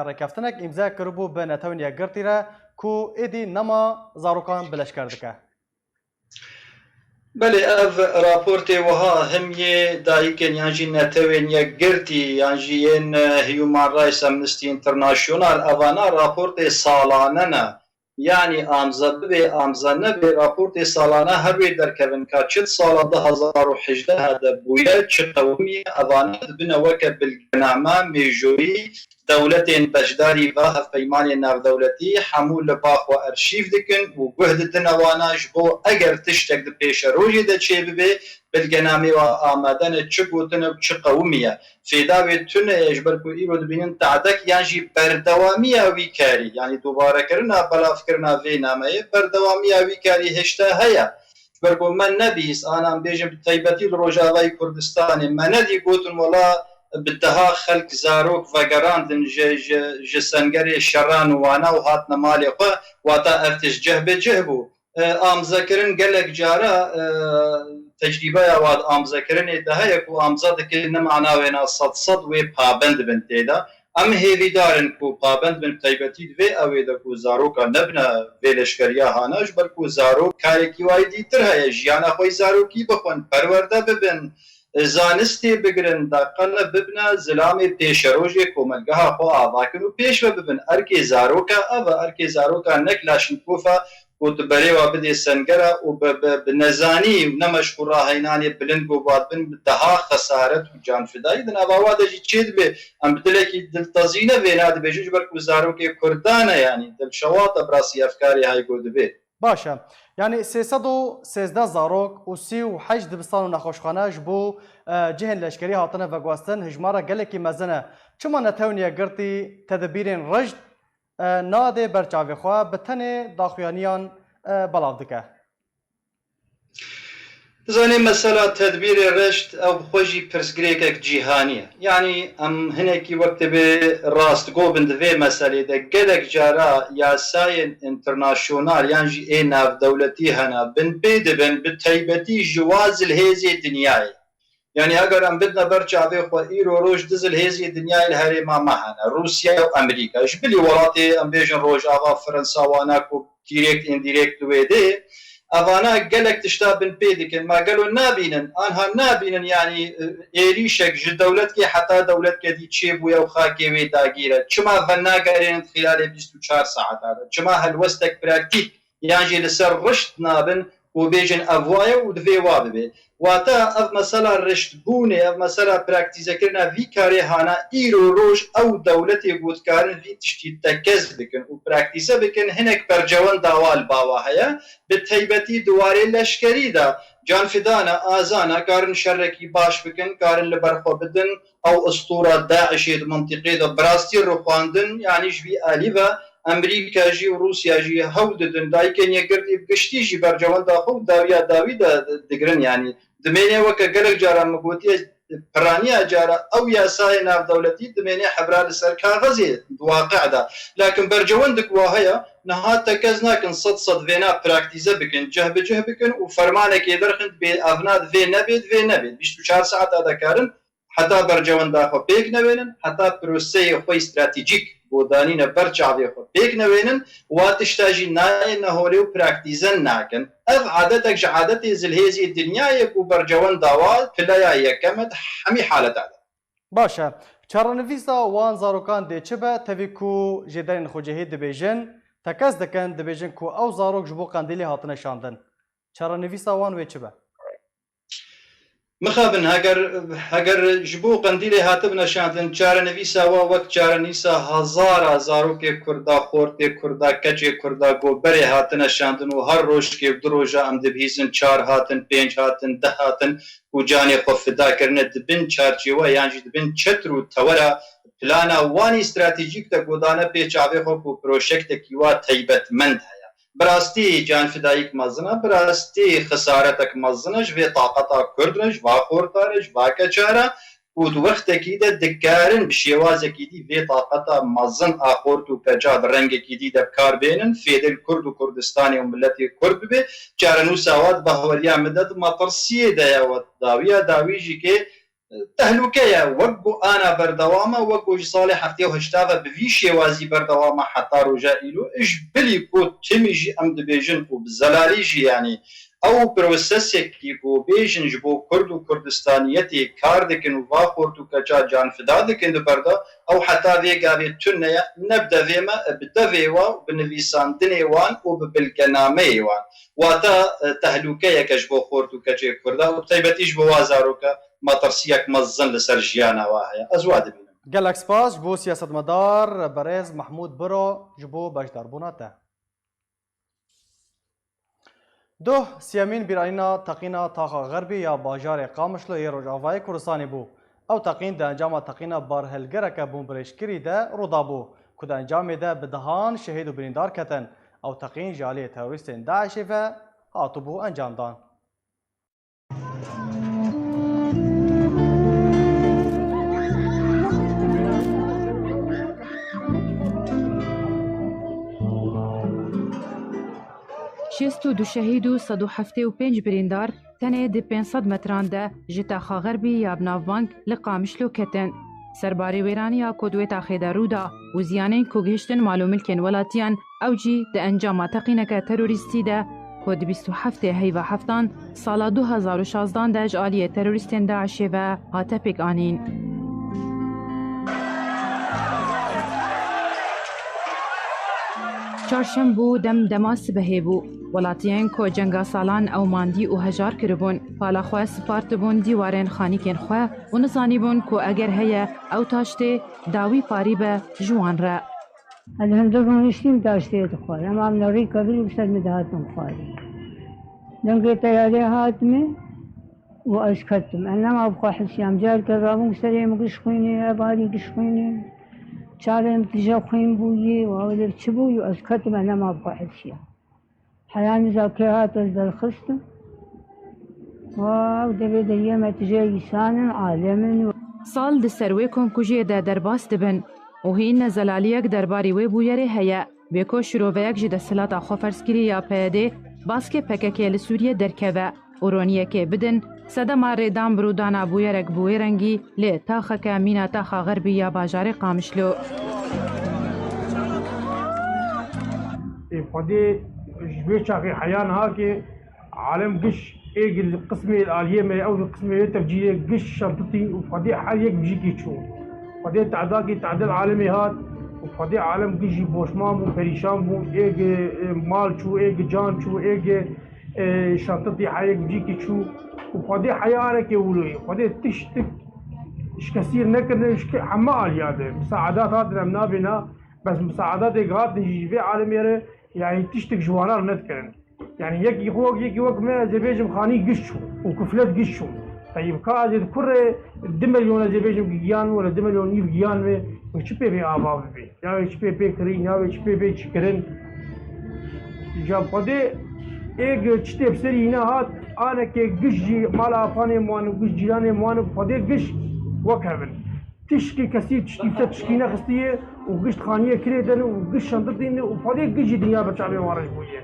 rêkeftinek îmza kiribû bi Netewên Yekgirtî re ku êdî nema zarokan bi leşker dike. Belê ev raportê wiha him yê dayîkên yan jî Netewên Yekgirtî yan jî yên Human Rights Amnesty International evana raportê salane ne. Yani amza bibê amza nebê raportê salane her wê derkevin ka çil sala 2018 de bûye çi qewimî evane dibine weke bilgename mêjorî dewletên beşdarî ve hevpeymanên navdewletî hemû li ba xwe erşîv dikin û guh didin ewana ji bo eger tiştek di pêşerojê de çê bibe bilgenamê ve amedene çi gotine çi qewimî ye. Fêda wê tune ji ber ku îro dibînin tehdek yan jî berdewamiya wî karî yani dobarekirina belavkirina vê nameyê berdewamiya wî karî hêşte heye. برگو من نبیس آنام بیجم تایبەتی ڕۆژاوای کوردستانی منەدی گوتن وڵا بدەها خەلک زارۆک ڤەگەڕاندن ji سەنگەرێ شەڕان و وانە و هاتنە ماڵێ خۆ واتە ئەرتش جەه بێجێ بوو ئامزەکردن gelek cara tecrübeya wat amzekirinê de heye ku amza dikir nemanawêna sed wê pabend bin têda em hêvîdarin ku pabend bin taybetî divê ew de ku zaroka nebine vê leşkeriya hane ji ber ku zarok karekî wayî dîtir heye jiyana xwe zarokî bixwin perwerde bibin zanistê bigirin daqale bibine zilamê pêşerojê komelgeha xwe avakin û pêş ve bibin erkê zaroka ev erkê zaroka nek laşinkofa و برێوا بدێ سنگەرە و بە نەزانی و نەمەشق و ڕاهێنانێ بلند بۆ باتبن دەها خەسارەت و جانفدایی دناواوا دەژی چێ دبێ ئەم بدلێکی دڵتەزینە وێنا دەبێژش بەرک و زارۆکێ کوردانە ینی دڵشەواتە براسی ئەفکاری هایگۆ دەبێت باشە یعنی 313 zarok û 38 dibistan û nexweşxane ji bo cihên leşkerî hatine veguhestin hejmara gelekî mezin e çima netewniye girtî tedbîrên rejd نادێ بەرچاوێخوا بە tenê daxuyaniyan belav dike. Bizanê mesela tedbîrê reşt ew xwe jî pirsgirêkek cîhanî ye. Yanî em hinekî wek dibê rastgo bin di vê meselê de gelek cara yasayên internasyonal yan jî ê navdewletî hene bin pê dibin bi taybetî ji wa zilhêzê dinyayê. Yani eger em bidne ber çavê xwe îro roj di zilhêzê dinyayê li herêma me hene Rusya û Amerîka ji bilî welatê em bêjin Rojava Fransa wana ku direkt indirekt wê dê evana gelek tişta bin pê dikin ma gelo nabînin anha nabînin yanî êrîşek ji dewletkê heta dewletkedî çê bûye û xakê wê dagîr e çima ve nagerênin xilalê 24 saeta de çima helwestek praktîk yan jî li ser rişt nabin û bêjin ev waye û divê wa bibe wata ev mesela reştbûnê ev mesela praktîzekirina vî karê hana îro roj ew dewletê gotkarin vî tiştî tekez bikin û praktîse bikin hinek bercewend dawa li bawa heye bi taybetî diwarê leşkerî de canfidana azana karin şerrekî baş bikin karin li ber xwe bidin ew istûra Daişê di mintîqê de birastî rixwandin yanî ji vî alî ve Amerîka jî û Rusya jî hew didin dayikên yekgirtî giştî jî bercewenda xwe û dawiya dawî de digirin yanî dimêne weke gelek cara min gotiye piraniya cara ew yasayê navdewletî dimêne hebra li ser kaxezê waqe de lakin bercewendik wa heye niha tekez nakin sed vêna praktîze bikin ceh bi ceh bikin û fermanekê derxin bê evna divê nebê divê nebê 24 saeta dekarin heta bercewenda xwe pêk nevênin heta proseyê xwe stratejîk بۆدانینە بەر چاوێ خۆ پێک نەوێنن وا تشتا جی نایە نەهۆرێ و پراکتیزەن ناکەن ئەف عادەتێک ji عادەتی زلهێزی دنیایەک و بەرجەوەند داوا پلەیە یەکەمت هەمی حالەتادا باشە چارەنویسا وان زارۆکان دێ چ بە تەوی ku jêderên xwecihê dibêjin tekez dikin dibêjin ku ew zarok ji bo qendîlê hatine şandin çarenivîsa wan wê çi be مخابن هەگەر ji bo qendîlê hatibne şandin çarenivîsa wa wek çarenivîsa hezara zarokê Kurda xortê Kurda keçê Kurda goberê hatine şandin û her rojkê du roja em dibihîzin 4 hatin 5 hatin 10 hatin û canê xwe fidakirine dibin çarçêwe yan jî dibin çetir û tewera plana wanî stratejîk de godane pê çavê xwe ku projektekî wa taybetmend heye براستی جانفدایک مزنه براستی خسارتک مزنه جوی طاقتا کردنش و خورتارش و کچاره و دو وقتکی ده دکارن بشیوازکی دی وی طاقتا مزن آخورت و کجا برنگکی دی دبکار بینن فیدل کرد و کردستانی و ملتی کرد بی چارنو سواد بهولیا مدد مطرسیه ده و داویجی که تهلوكية وقو أنا بردوامة وقو جصالي حفتيه وهشتافة بفي شيوازي بردوامة حتى رجائلو إش بلي كو تميجي أم دبيجن وبزلاليجي يعني أو بروسسيكي كو بيجن جبو كرد و كردستانيتي كاردكن وفاخورتو كجا جان فدادكن دبردا أو حتى فيقا في تنيا نبدا فيما بدا فيوا بنفيسان دنيوان وبالقنامي وان واتا تهلوكية كجبو خورتو كجي كردا وبطيبتي جبو وازاروكا ماترسیەک مەزن لەسەر ژیانەوە هەیە ئەزوا دەبینم gelek spas ji bo siyasetmedar berêz Mehmûd Biro ji bo beşdarbûna te Duh siyemîn bîranîna teqîna taxa Xerbî ya bajarê Qamişlo yê Rojavayê Kurdistanê bû ew teqîn di encama teqîna barhilgereke bûnbirêşkirî de rûda bû ku di encamê de bi dihan şehîd û birîndar ketin ew teqîn ji aliyê terorîstên Daişê ve hatibû encamdan 62 شهید و 175 بریندار تنه دی 500 متران ده جتا خاغربی یا بناوبانک لقامشلو کتن. سرباری ویرانیا کدوی تاخیده رودا و زیانین کگهشتن مالو ملکن ولاتیان او جی ده انجام تقینک تروریستی ده کد 27 هیوه هفتان سالا 2016 ده جالی تروریستین داعشی و هاتپیک آنین. چهارشنبه دم دماس بهبو ولاتیان کو جنگا سالان او ماندی و هجار کربون پالا خواه سپارت بون دیوارن خانیکن خواه و نزانی بون کو اگر هیا او تاشته داوی پاری به جوان را. الحمد رونشتیم داشته خواه اما نوری کبیر بسد مدهاتم خواه دنگی تیاری هاتمه و اشکتم انما بخواه حسیام جار کرامون سریم گش خوینه اباری گش خوینه چارم تجا خوین بویی و اولر چه بویی و اشکتم انما بخواه حسیام حیان زاکیهات از درخستم و دبی دیمه تجا ایسان عالم سال ده سروی کنکوژی ده درباس دبن و هین زلالیک درباری وی بویره هیا بیکو شروعیک جده سلات آخو فرسکری یا پیده باسکه پککی لسوریه درکوه اورونیه که بدن سده ریدان برودانا بویرک بویرنگی لی تاخک مینا تاخا غربی یا باجار قامشلو. فدي جبيتشاقي حيان هاكي عالم قش ايق القسم الاليه او القسم التفجيريه قش شرطتي وفدي حاليك بيجيكي تشوف فدي تعداكي تعدل عالمي هات وفدي عالم قشي بوشمام وبريشان بو ايق مال شو ايق جان شو ايق شرطتي حاليك بيجيكي تشوف وفدي حيانك يولوي فدي تشتك ايش كثير نكر حمال يعني مساعدات هذا منابنا بس مساعدات هات نجي في عالمي يعني تشتك جوانار نذكرن يعني يك يخوك يك وقت ما زبيجم خاني قشو وكفلت قشو طيب كاجد كره 2 مليون زبيجم جيان ولا 2 مليون يف جيان में छुपे भी आवाज भी या छुपे पे करी या छुपे पे चिकरन जब पदे एक छते बसरी ना हाथ आने के गजी माला फाने मान गज जिराने मान पदे गज وكهبن تشكي كثير تشكي تشكينا خستيه وقشت خانيه كريدن وقش شنطتين وفادي قش دنيا بچابي وارج بويه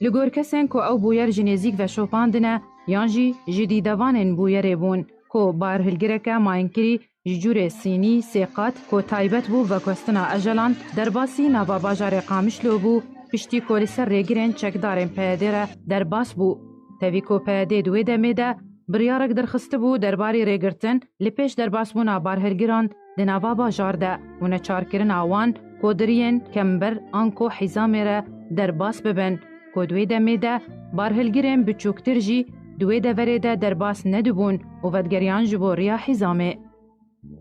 لگور کسین کو او بویر جنیزیک و شوپاندنه یانجی جدی دوانن بویر بون کو بار هلگرکه ماینکری ججور سینی سیقات کو تایبت بو و کستنا اجلان درباسی نوا باجار قامشلو بو پشتی کولی سر ریگرین چکدارن پیدره درباس بو تاوی کو پیده دوی دمیده بریارک درخسته بو درباری ریگرتن لپیش درباس بونا بار هلگران دنوا باجار ده و نچارکرن آوان کو درین کمبر آنکو حیزامره درباس ببن کو دوی دمیده بار هلگرین بچوکتر جی دوی دوریده درباس ندبون و ودگریان جبو ریا حیزامه.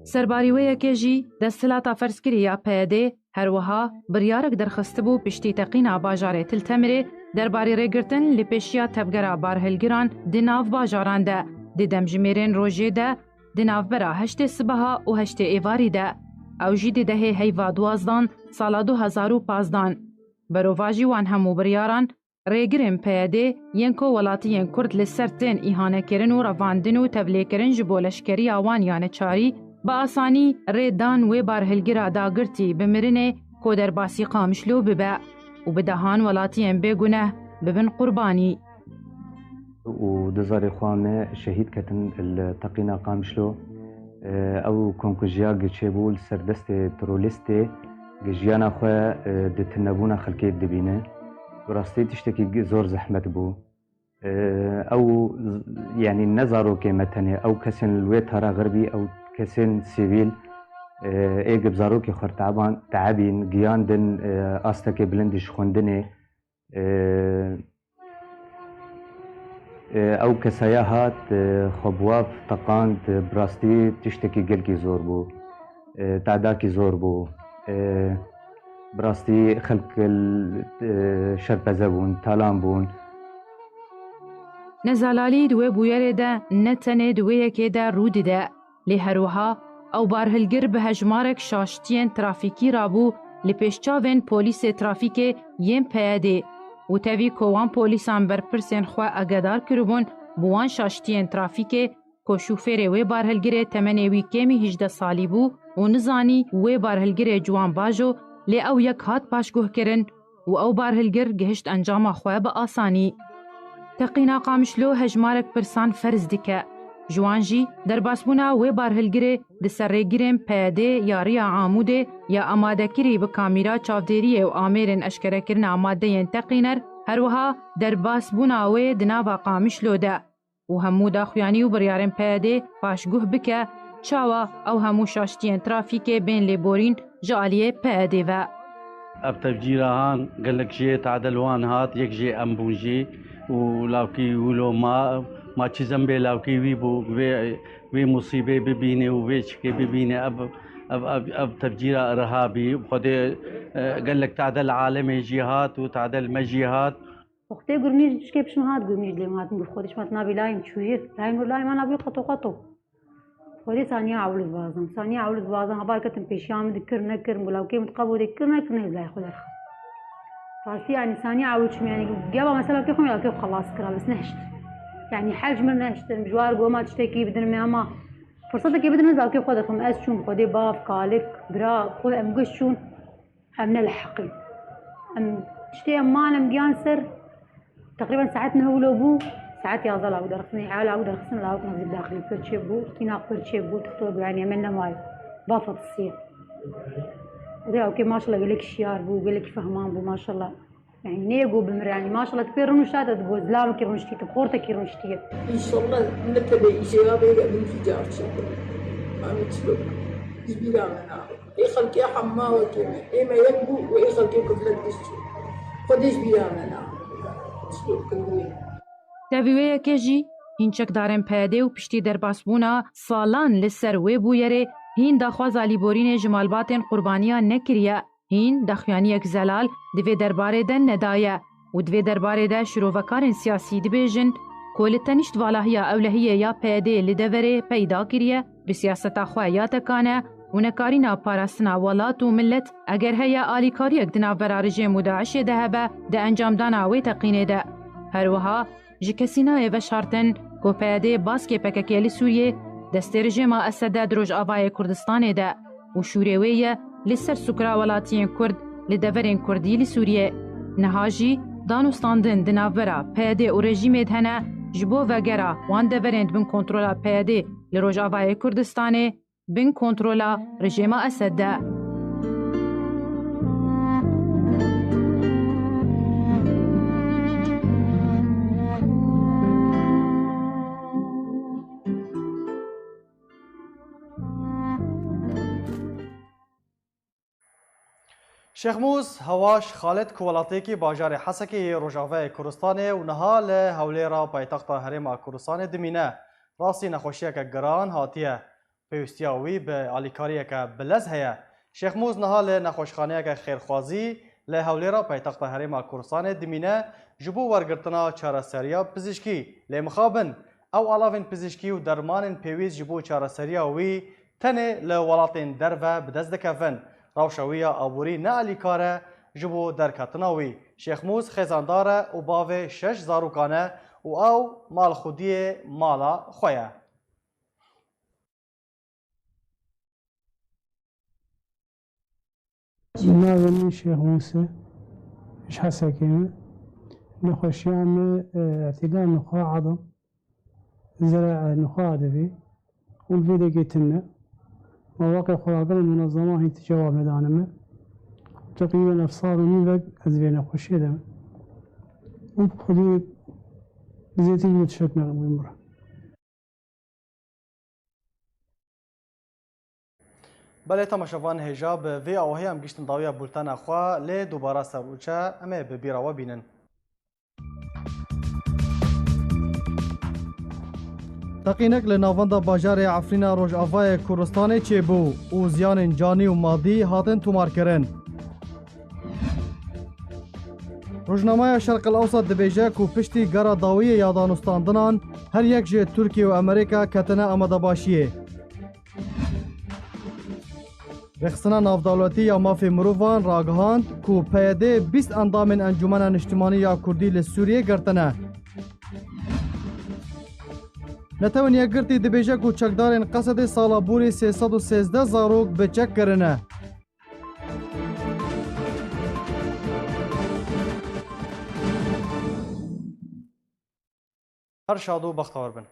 سرباریوه که جی دستلاتا فرسکری یا پیده هر وها بریارک درخسته بو پشتی تقین باجاره تلتمره درباری ریگرتن لپیشیا تبگرا بار هلگران دناو باجاران ده دیدم جمیرین روژه ده دناو برا 8 صبحا و 8 ایواری ده او جی دیده هیوا 12 سالا 2015 بروواجی وان همو بریاران ریگرین پیده ینکو ولاتیین کرد لسرتین ایهانه کرن و رواندن و تبلیه کرن جبو لشکری آوان یانه چاری با آسانی ریدان و بار هلگرا داگرتی بمرنه کو در باسی قامشلو ببه و بدهان ولاتیین بگونه ببن قربانی. و دزاری خوانه شهید کتن التقینا قامشلو او کنکوژیا گچه بول سردست ترولیسته گجیانا خواه دتنبونا خلقی دبینه براستی تشتكي زور زحمت بو او يعني نظروا كمتني او كسن الويت هرا غربي او كسن سيفيل ايق بزارو كي خور تعبين جياندن استكي بلندش خوندني او كسياهات خبواف تقاند براستي تشتكي قلقي زور بو تعداكي زور بو براستی خلق شرپزه بون تالان بون نزالالی دوی بویره ده نتنه دوی یکی ده رو دیده لی هروها او بارهلگر به هجمارک شاشتین ترافیکی رابو لی پیشچاوین پولیس ترافیک یم پیاده و تاوی کوان پولیسان برپرسین خواه اگدار کربون بوان شاشتین ترافیک کو شوفیر وی بارهلگر تمنه وی کمی 18 سالی بو و نزانی وی بارهلگر جوان باجو لی او یک هات پاشگوه کرن و ئەو بارهلگر گەهشت ئەنجاما خۆ بە ئاسانی. تەقینا قامشلۆ هەژمارێک پرسان فەرز دکە. جوان jî derbasbûna wê barhilgirê di serrêgirên PYD yariya Amûdê ya amadekirî bi kamîra çavdêriyê û amêrên eşkerekirina maddeyên teqîner, her wiha derbasbûna wê di nava Qamişlo de û hemû daxuyanî û biryarên PYD paşguh bike çawa ew hemû şaştiyên trafîkê bên lêborîn ji aliyê PYD ve. Ev tevcîrahan gelek jê tadilwan hat, yek jê em bûn jî û lawkî wilo ma çi zembê lawkî wî bû vê musîbê bibîne û vê çikê bibîne ev tevcîra irhabî xwedê gelek tadil alemê jî hat û tadil me jî hat. Xwedê gurmîj tişkê pişim hat gurmîj lêm hatin gur xwedê şmat navê layên çûyîr layên gur layê me navê qeto. Xwedê saniya ewliz bazim. Saniya ewliz bazim hebar ketim pêşiya min dikir nekirim gu lawkê min diqebû dê kir nekirin hêz layê xwe derxe. Rastî yani saniya ewliz çûm yani geva mesela lawkê xwe lawkê xwe xelas kira bes nehişt. Yani حجم نهشتن جوار قوما تشتكي بدن اما فرصتك بدن زاكي خود خم اس شون خدي باف كالك برا خود ام قشون ام نلحقي ام تشتي امان ام جانسر تقريبا ساعتنا هو لو بو ساعات يا ظل عود رخصني عالا عود رخصني لا نزيد داخلي كرتشي بو كينا كرتشي بو تختار يعني عملنا ماي بافط الصيف وده اوكي ما شاء الله قال لك شيار بو قال لك فهمان بو ما شاء الله يعني نيجو بمر يعني ما شاء الله كبير رمشات تقول زلام كير رمشتي تبخورتك كير رمشتي ان شاء الله نتبع اجابه من فجار شكرا ما متسلوك زبيلا منا اي خلقي حما وكيما اما يكبو واي خلقي كفلت دشتو خدش بيا منا سلوك كنوي تاویوەیەکێ jî hînçekdarên PYD û piştî derbasbûna salan li ser wê bûyerê hîn daxwaza lîborînê ji malbatên qurbaniyan nekiriye. Hîn daxuyaniyek zelal di vê derbarê de nedaye û di vê derbarê de şîrovekarên siyasî dibêjin ku li tenîşt valahiya ewlehiyê ya PYD li deverê peyda kiriye bi siyaseta xwe ya tekane û nekarîna parastina welat û millet eger heye alîkariyek di navbera rejêm û Daişê de hebe di encamdana wê teqînê de. Her wiha ji kesî nayê veşartin ku PYD baskê PKK li Sûriyê destê rejêma Esedê di Rojavayê Kurdistanê de û şûrê wê ye li ser sukra welatiyên Kurd li deverên Kurdî li Sûriyê. Niha jî danûstandin di navbera PYD û rejîmê de hene ji bo vegera wan deverên bin kontrola PYD li Rojavayê Kurdistanê bin kontrola rejêma Esed de. شێخموز هەواش خالد کوڵاتێکی باژارێ حەسەکەی ڕۆژاڤایە کوردستانê û niha li hewlêra paytexta Herêma Kurdistanê dimîne rastî nexweşiyeke giran hatiye pêwîstiya wî bi alîkariyeke bilez heye. Şêxmûz niha li nexweşxaneyeke xêrxwazî li hewlêra paytexta Herêma Kurdistanê dimîne ji bo wergirtina çareseriya pizîşkî. Lê mixabin ew alavên pizîşkî û dermanên pêwîst ji bo çareseriya wî tenê li welatên derve bi dest dikevin. Rawşa wî ya aborî ne alîkar e ji bo derketina wî. Şêxmûz xêzandar e û bavê 6 zarokan e û ew malxwediyê mala xwe ye. Navê min Şêxmûz e ji Hesekê me nexweşiya me ehtîlal nixwe edim zira nixwe divê û vê de girtine مواقع خواردن منظمه هیچ جواب ندانم تقریبا افسار و نیم از بین خوشیدم اون خودی زیتی متشکر نمیم را بله تماشاوان هجا به وی آوهی هم گشتن داویا بولتن اخوا لی دوباره سروچه امه ببیراوا بینن. تقینک li navenda bajarê Efrîna Rojavayê Kurdistanê çêbû û ziyanên canî û madî hatin tomarkirin. Rojnameya Şerqil Ewsat dibêje ku piştî gera dawiyê ya danûstandinan her yek ji Tirkiye û Amerîka ketine amadebaşiyê. Rêxistina navdawletî ya mafê mirovan ragihand ku PYD 20 endamên Encûmena Niştimanî ya Kurdî li Sûriyê girtine. Netewên Yekgirtî dibêje ku çekdarên Qesedê sala borî 313 zarok bi çek kirine. هر شاد و بەختەوەر بن.